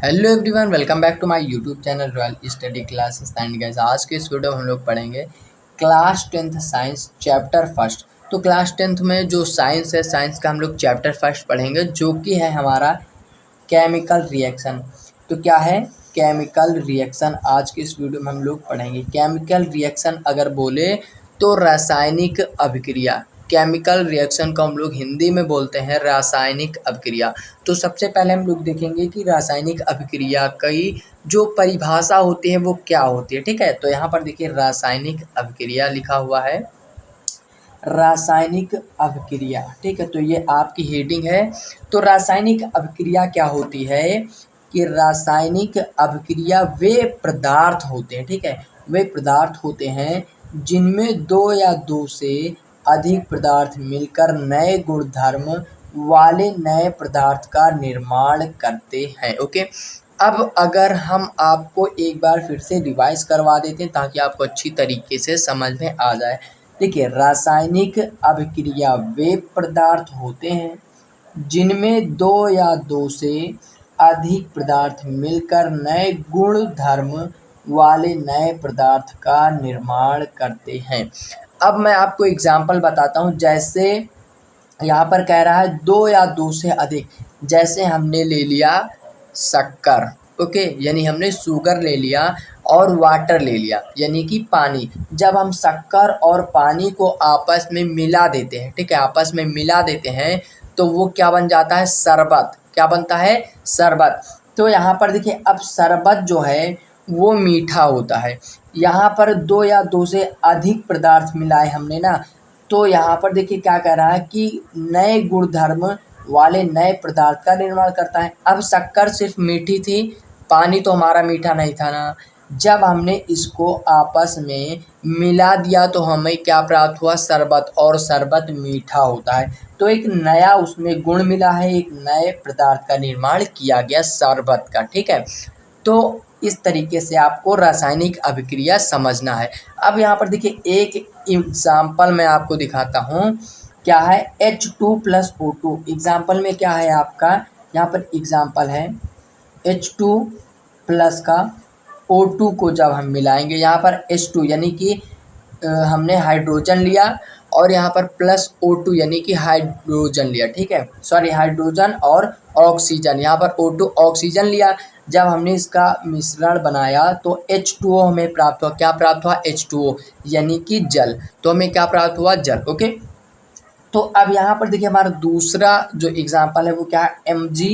Hello everyone, welcome back to my YouTube channel Royal Study Classes. And guys, आज के इस video में हम लोग पढ़ेंगे class 10th science chapter first. तो क्लास 10th में जो साइंस है, साइंस का हम लोग चैप्टर फर्स्ट पढ़ेंगे, जो कि है हमारा केमिकल रिएक्शन। तो क्या है केमिकल रिएक्शन? आज के इस वीडियो में हम लोग पढ़ेंगे। केमिकल रिएक्शन अगर बोले तो रासायनिक अभिक्रिया। केमिकल रिएक्शन को हम लोग हिंदी में बोलते हैं रासायनिक अभिक्रिया। तो सबसे पहले हम लोग देखेंगे कि रासायनिक अभिक्रिया की जो परिभाषा होती है वो क्या होती है। ठीक है, तो यहाँ पर देखिए रासायनिक अभिक्रिया लिखा हुआ है, रासायनिक अभिक्रिया। ठीक है, तो ये आपकी हेडिंग है। तो रासायनिक अभिक्रिया क्या होती है कि रासायनिक अभिक्रिया वे पदार्थ होते हैं, ठीक है, वे पदार्थ होते हैं जिनमें दो या दो से अधिक पदार्थ मिलकर नए गुणधर्म वाले नए पदार्थ का निर्माण करते हैं। ओके, अब अगर हम आपको एक बार फिर से रिवाइज करवा देते हैं ताकि आपको अच्छी तरीके से समझ में आ जाए। देखिए, रासायनिक अभिक्रिया वे पदार्थ होते हैं जिनमें दो या दो से अधिक पदार्थ मिलकर नए गुण धर्म वाले नए पदार्थ का निर्माण करते हैं। अब मैं आपको एग्जाम्पल बताता हूँ। जैसे यहाँ पर कह रहा है दो या दो से अधिक, जैसे हमने ले लिया शक्कर, ओके, यानी हमने शुगर ले लिया और वाटर ले लिया यानी कि पानी। जब हम शक्कर और पानी को आपस में मिला देते हैं, ठीक है, आपस में मिला देते हैं तो वो क्या बन जाता है? शरबत। क्या बनता है? शरबत। तो यहाँ पर देखिए, अब शरबत जो है वो मीठा होता है। यहाँ पर दो या दो से अधिक पदार्थ मिलाए हमने ना, तो यहाँ पर देखिए क्या कह रहा है कि नए गुणधर्म वाले नए पदार्थ का निर्माण करता है। अब शक्कर सिर्फ मीठी थी, पानी तो हमारा मीठा नहीं था ना। जब हमने इसको आपस में मिला दिया तो हमें क्या प्राप्त हुआ? शरबत, और शरबत मीठा होता है। तो एक नया उसमें गुण मिला है, एक नए पदार्थ का निर्माण किया गया शरबत का। ठीक है, तो इस तरीके से आपको रासायनिक अभिक्रिया समझना है। अब यहाँ पर देखिए एक एग्जाम्पल मैं आपको दिखाता हूँ। क्या है? H2 plus O2। एग्जाम्पल में क्या है आपका? यहाँ पर एग्जाम्पल है H2 प्लस का O2 को जब हम मिलाएंगे, यहाँ पर H2 यानी कि हमने हाइड्रोजन लिया और यहाँ पर प्लस O2 यानी कि हाइड्रोजन लिया। ठीक है, सॉरी, हाइड्रोजन और ऑक्सीजन, यहाँ पर O2 ऑक्सीजन लिया। जब हमने इसका मिश्रण बनाया तो H2O हमें प्राप्त हुआ। क्या प्राप्त हुआ? H2O यानी कि जल। तो हमें क्या प्राप्त हुआ? जल। ओके, तो अब यहाँ पर देखिए हमारा दूसरा जो एग्जाम्पल है वो क्या है? Mg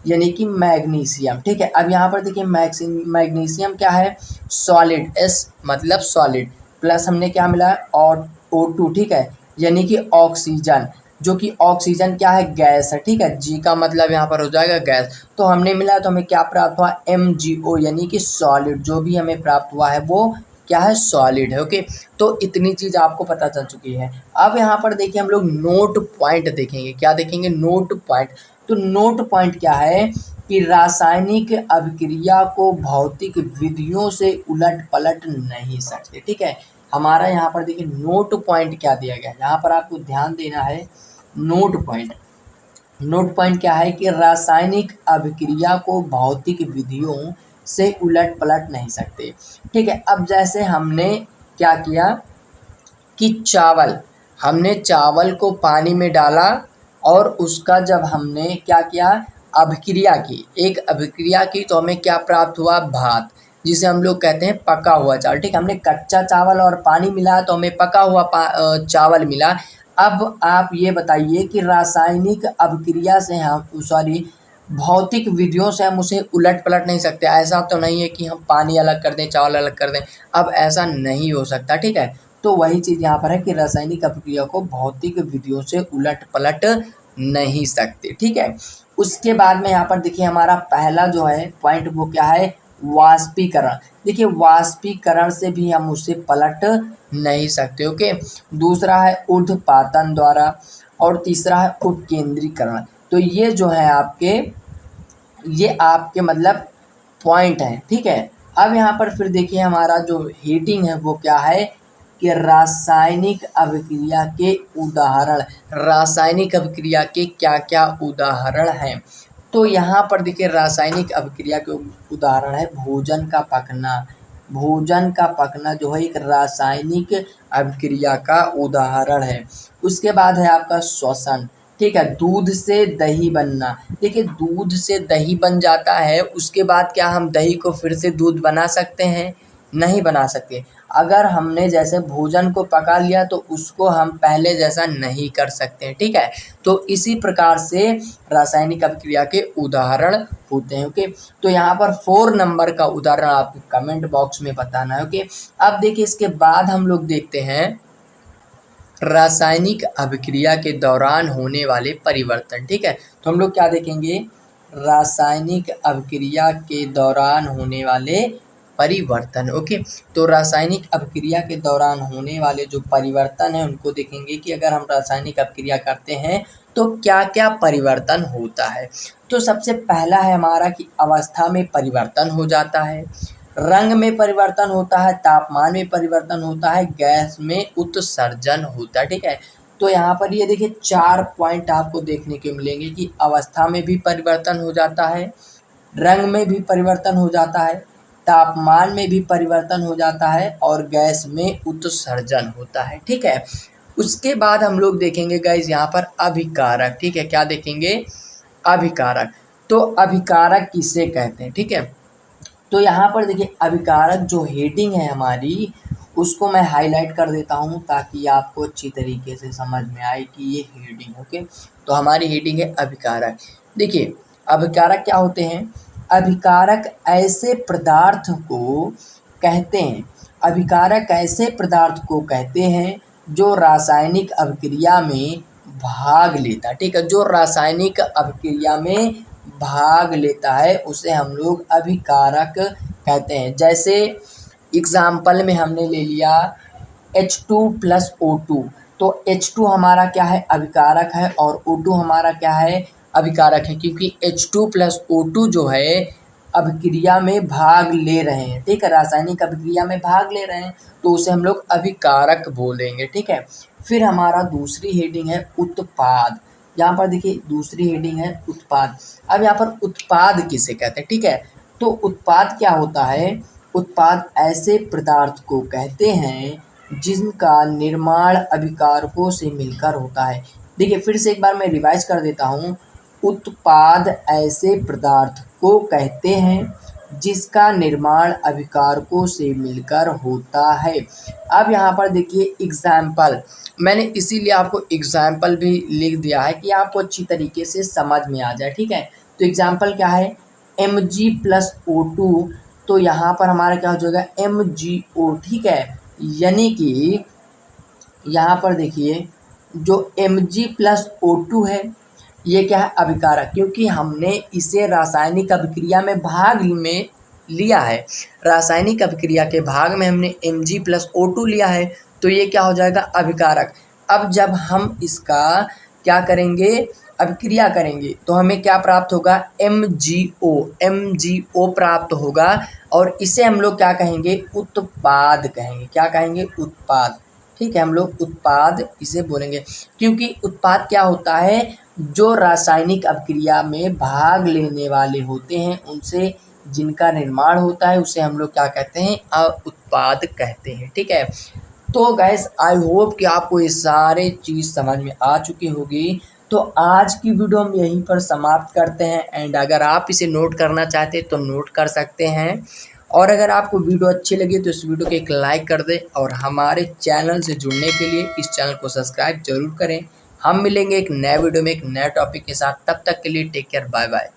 यानी कि मैग्नीशियम। ठीक है, अब यहाँ पर देखिए मैग्नीशियम क्या है? सॉलिड। S मतलब सॉलिड, प्लस हमने क्या मिला है? और O2, ठीक है, यानी कि ऑक्सीजन, जो कि ऑक्सीजन क्या है? गैस है। ठीक है, G का मतलब यहाँ पर हो जाएगा गैस। तो हमने मिला तो हमें क्या प्राप्त हुआ? MgO यानी कि सॉलिड। जो भी हमें प्राप्त हुआ है वो क्या है? सॉलिड है। ओके, तो इतनी चीज़ आपको पता चल चुकी है। अब यहाँ पर देखिए हम लोग नोट पॉइंट देखेंगे। क्या देखेंगे? Note point. तो नोट पॉइंट क्या है कि रासायनिक अभिक्रिया को भौतिक विधियों से उलट पलट नहीं सकते। ठीक है, हमारा यहाँ पर देखिए नोट पॉइंट क्या दिया गया है, यहाँ पर आपको ध्यान देना है। नोट पॉइंट, नोट पॉइंट क्या है कि रासायनिक अभिक्रिया को भौतिक विधियों से उलट पलट नहीं सकते। ठीक है, अब जैसे हमने क्या किया कि हमने चावल को पानी में डाला और उसका जब हमने क्या किया? अभिक्रिया की, एक अभिक्रिया की, तो हमें क्या प्राप्त हुआ? भात, जिसे हम लोग कहते हैं पका हुआ चावल। ठीक है, हमने कच्चा चावल और पानी मिलाया तो हमें पका हुआ चावल मिला। अब आप ये बताइए कि रासायनिक अभिक्रिया से हम भौतिक विधियों से हम उसे उलट पलट नहीं सकते। ऐसा तो नहीं है कि हम पानी अलग कर दें, चावल अलग कर दें, अब ऐसा नहीं हो सकता। ठीक है, तो वही चीज़ यहाँ पर है कि रासायनिक अभिक्रिया को भौतिक विधियों से उलट पलट नहीं सकते। ठीक है, उसके बाद में यहाँ पर देखिए हमारा पहला जो है पॉइंट वो क्या है? वाष्पीकरण। देखिए, वाष्पीकरण से भी हम उसे पलट नहीं सकते। ओके, दूसरा है ऊर्ध्वपातन द्वारा और तीसरा है उपकेंद्रीकरण। तो ये जो है ये आपके मतलब पॉइंट हैं। ठीक है, अब यहाँ पर फिर देखिए हमारा जो हीटिंग है वो क्या है कि रासायनिक अभिक्रिया के उदाहरण, रासायनिक अभिक्रिया के क्या क्या उदाहरण हैं। तो यहाँ पर देखिए रासायनिक अभिक्रिया के उदाहरण है भोजन का पकना। भोजन का पकना जो है एक रासायनिक अभिक्रिया का उदाहरण है। उसके बाद है आपका श्वसन, ठीक है। दूध से दही बनना, देखिए दूध से दही बन जाता है, उसके बाद क्या हम दही को फिर से दूध बना सकते हैं? नहीं बना सकते। अगर हमने जैसे भोजन को पका लिया तो उसको हम पहले जैसा नहीं कर सकते हैं, ठीक है। तो इसी प्रकार से रासायनिक अभिक्रिया के उदाहरण होते हैं। ओके, तो यहाँ पर 4 नंबर का उदाहरण आपको कमेंट बॉक्स में बताना है। ओके, अब देखिए इसके बाद हम लोग देखते हैं रासायनिक अभिक्रिया के दौरान होने वाले परिवर्तन, ठीक है। तो हम लोग क्या देखेंगे? रासायनिक अभिक्रिया के दौरान होने वाले परिवर्तन। ओके, तो रासायनिक अभिक्रिया के दौरान होने वाले जो परिवर्तन है उनको देखेंगे कि अगर हम रासायनिक अभिक्रिया करते हैं तो क्या क्या परिवर्तन होता है। तो सबसे पहला है हमारा कि अवस्था में परिवर्तन हो जाता है, रंग में परिवर्तन होता है, तापमान में परिवर्तन होता है, गैस में उत्सर्जन होता है, ठीक है। तो यहाँ पर ये देखिए 4 पॉइंट आपको देखने को मिलेंगे कि अवस्था में भी परिवर्तन हो जाता है, रंग में भी परिवर्तन हो जाता है, तापमान में भी परिवर्तन हो जाता है और गैस में उत्सर्जन होता है, ठीक है। उसके बाद हम लोग देखेंगे गाइस यहाँ पर अभिकारक, ठीक है। क्या देखेंगे? अभिकारक। तो अभिकारक किसे कहते हैं, ठीक है। तो यहाँ पर देखिए अभिकारक जो हेडिंग है हमारी उसको मैं हाईलाइट कर देता हूँ ताकि आपको अच्छी तरीके से समझ में आए कि ये हेडिंग। ओके, तो हमारी हेडिंग है अभिकारक। देखिए अभिकारक क्या होते हैं? अभिकारक ऐसे पदार्थ को कहते हैं, अभिकारक ऐसे पदार्थ को कहते हैं जो रासायनिक अभिक्रिया में भाग लेता है, ठीक है। जो रासायनिक अभिक्रिया में भाग लेता है उसे हम लोग अभिकारक कहते हैं। जैसे एग्जाम्पल में हमने ले लिया H2+O2, तो H2 हमारा क्या है? अभिकारक है और O2 हमारा क्या है? अभिकारक है, क्योंकि H2+O2 जो है अभिक्रिया में भाग ले रहे हैं, ठीक है। रासायनिक अभिक्रिया में भाग ले रहे हैं तो उसे हम लोग अभिकारक बोलेंगे, ठीक है। फिर हमारा दूसरी हेडिंग है उत्पाद। यहाँ पर देखिए दूसरी हेडिंग है उत्पाद। अब यहाँ पर उत्पाद किसे कहते हैं, ठीक है। तो उत्पाद क्या होता है? उत्पाद ऐसे पदार्थ को कहते हैं जिनका निर्माण अभिकारकों से मिलकर होता है। देखिए फिर से एक बार मैं रिवाइज कर देता हूँ। उत्पाद ऐसे पदार्थ को कहते हैं जिसका निर्माण अभिकारकों से मिलकर होता है। अब यहाँ पर देखिए एग्जाम्पल, मैंने इसीलिए आपको एग्जाम्पल भी लिख दिया है कि आपको अच्छी तरीके से समझ में आ जाए, ठीक है। तो एग्जाम्पल क्या है? Mg+O2, तो यहाँ पर हमारा क्या हो जाएगा? MgO, ठीक है। यानी कि यहाँ पर देखिए जो Mg+O2 है ये क्या है? अभिकारक, क्योंकि हमने इसे रासायनिक अभिक्रिया में भाग में लिया है। रासायनिक अभिक्रिया के भाग में हमने Mg+O2 लिया है तो ये क्या हो जाएगा? अभिकारक। अब जब हम इसका क्या करेंगे? अभिक्रिया करेंगे तो हमें क्या प्राप्त होगा? MgO प्राप्त होगा और इसे हम लोग क्या कहेंगे? उत्पाद कहेंगे। क्या कहेंगे? उत्पाद, ठीक है। हम लोग उत्पाद इसे बोलेंगे, क्योंकि उत्पाद क्या होता है? जो रासायनिक अभिक्रिया में भाग लेने वाले होते हैं उनसे जिनका निर्माण होता है उसे हम लोग क्या कहते हैं? उत्पाद कहते हैं, ठीक है। तो गाइस आई होप कि आपको ये सारे चीज़ समझ में आ चुकी होगी। तो आज की वीडियो हम यहीं पर समाप्त करते हैं एंड अगर आप इसे नोट करना चाहते हैं तो नोट कर सकते हैं। और अगर आपको वीडियो अच्छी लगी तो इस वीडियो को एक लाइक कर दें और हमारे चैनल से जुड़ने के लिए इस चैनल को सब्सक्राइब जरूर करें। हम मिलेंगे एक नए वीडियो में एक नए टॉपिक के साथ, तब तक के लिए टेक केयर, बाय बाय।